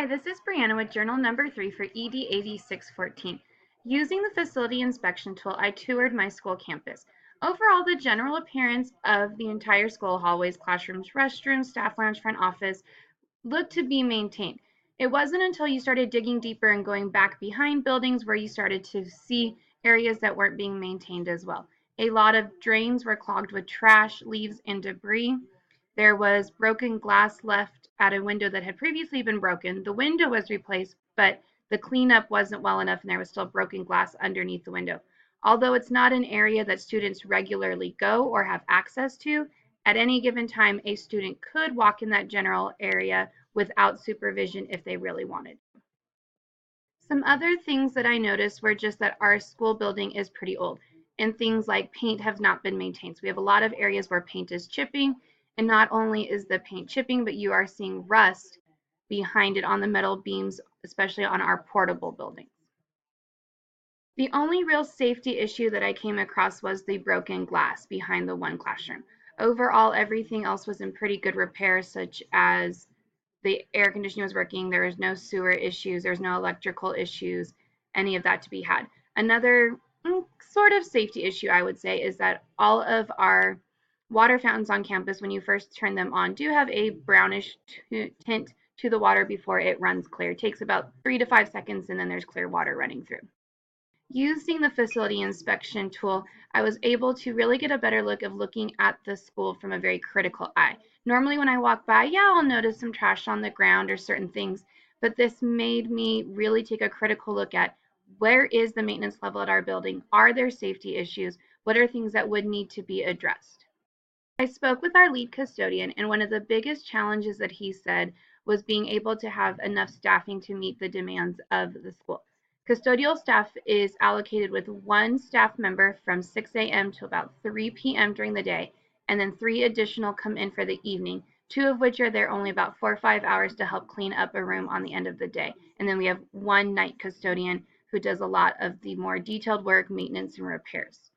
Hi, this is Brianna with journal number 3 for EDAD 614. Using the facility inspection tool, I toured my school campus. Overall, the general appearance of the entire school, hallways, classrooms, restrooms, staff lounge, front office, looked to be maintained. It wasn't until you started digging deeper and going back behind buildings where you started to see areas that weren't being maintained as well. A lot of drains were clogged with trash, leaves, and debris. There was broken glass left at a window that had previously been broken. The window was replaced, but the cleanup wasn't well enough and there was still broken glass underneath the window. Although it's not an area that students regularly go or have access to, at any given time, a student could walk in that general area without supervision if they really wanted. Some other things that I noticed were just that our school building is pretty old and things like paint have not been maintained. So we have a lot of areas where paint is chipping, and not only is the paint chipping, but you are seeing rust behind it on the metal beams, especially on our portable buildings. The only real safety issue that I came across was the broken glass behind the one classroom. Overall, everything else was in pretty good repair, such as the air conditioning was working, there was no sewer issues, there's no electrical issues, any of that to be had. Another sort of safety issue, I would say, is that all of our water fountains on campus, when you first turn them on, do have a brownish tint to the water before it runs clear. It takes about 3 to 5 seconds and then there's clear water running through. Using the facility inspection tool, I was able to really get a better look of looking at the school from a very critical eye. Normally when I walk by, yeah, I'll notice some trash on the ground or certain things, but this made me really take a critical look at where is the maintenance level at our building? Are there safety issues? What are things that would need to be addressed? I spoke with our lead custodian, and one of the biggest challenges that he said was being able to have enough staffing to meet the demands of the school. Custodial staff is allocated with one staff member from 6 a.m. to about 3 p.m. during the day, and then 3 additional come in for the evening, 2 of which are there only about 4 or 5 hours to help clean up a room on the end of the day. And then we have one night custodian who does a lot of the more detailed work, maintenance, and repairs.